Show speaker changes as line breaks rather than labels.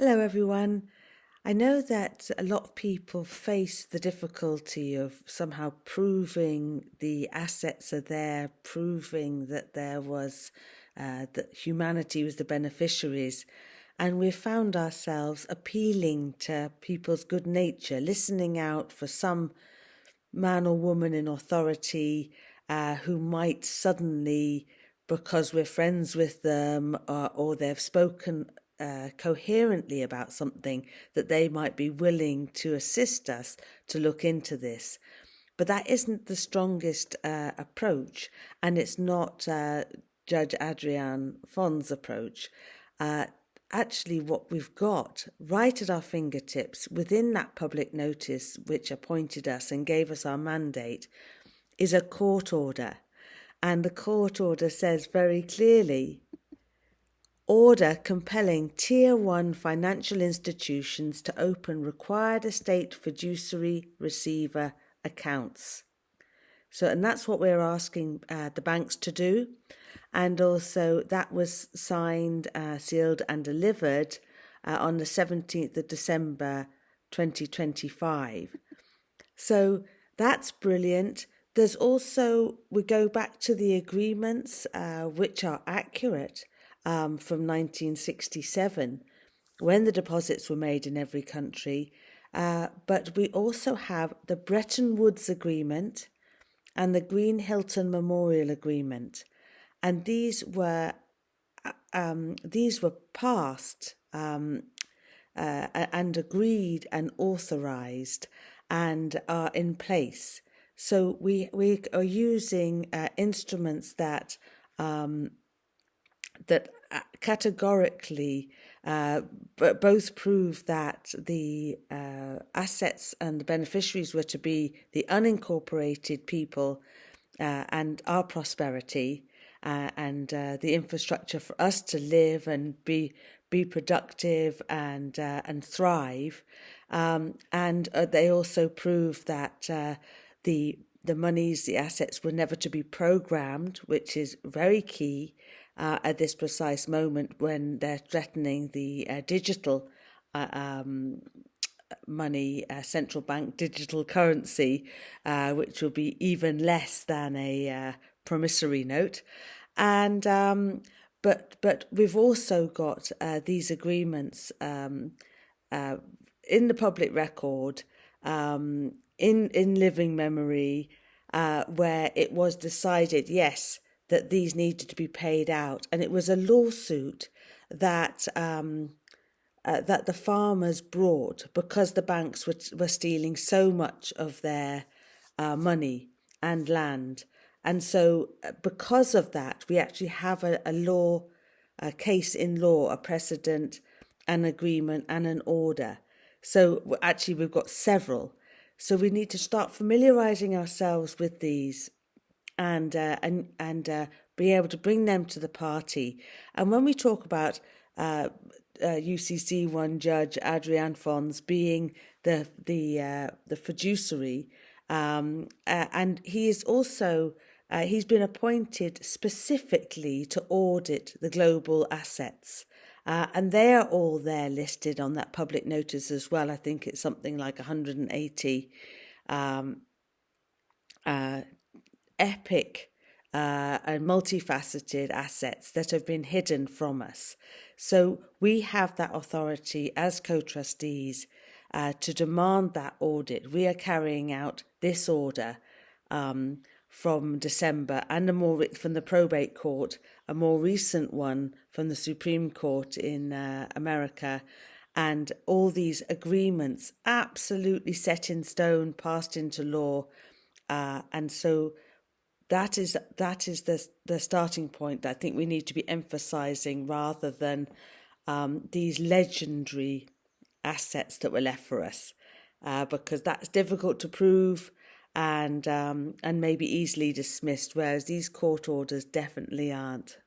Hello, everyone. I know that a lot of people face the difficulty of somehow proving the assets are there, proving that that humanity was the beneficiaries. And we've found ourselves appealing to people's good nature, listening out for some man or woman in authority who might suddenly, because we're friends with them or they've spoken coherently about something, that they might be willing to assist us to look into this. But that isn't the strongest approach, and it's not Judge Adrian Fon's approach. Uh, Actually, what we've got right at our fingertips within that public notice which appointed us and gave us our mandate is a court order. And the court order says very clearly, order compelling Tier 1 financial institutions to open required estate fiduciary receiver accounts. And that's what we're asking the banks to do. And also that was signed, sealed and delivered on the 17th of December 2025. So that's brilliant. There's also, we go back to the agreements which are accurate from 1967 when the deposits were made in every country. But we also have the Bretton Woods Agreement and the Green Hilton Memorial Agreement, and these were passed and agreed and authorised and are in place. So we are using instruments that categorically both prove that the assets and the beneficiaries were to be the unincorporated people and our prosperity and the infrastructure for us to live and be productive and thrive, and they also prove that the monies, the assets were never to be programmed, which is very key at this precise moment when they're threatening the digital money, central bank digital currency, which will be even less than a promissory note. And but we've also got these agreements in the public record, in living memory, where it was decided, yes, that these needed to be paid out. And it was a lawsuit that that the farmers brought because the banks were stealing so much of their money and land. And so because of that, we actually have a case in law, a precedent, an agreement and an order. So actually we've got several. So we need to start familiarising ourselves with these and be able to bring them to the party. And when we talk about UCC1 Judge Adrian Fons being the fiduciary, and he is also he's been appointed specifically to audit the global assets. And they are all there listed on that public notice as well. I think it's something like 180 epic and multifaceted assets that have been hidden from us. So we have that authority as co-trustees to demand that audit. We are carrying out this order from December, and from the probate court, a more recent one from the Supreme Court in America, and all these agreements absolutely set in stone, passed into law, and so that is the starting point that I think we need to be emphasising, rather than these legendary assets that were left for us, because that's difficult to prove and maybe easily dismissed, whereas these court orders definitely aren't.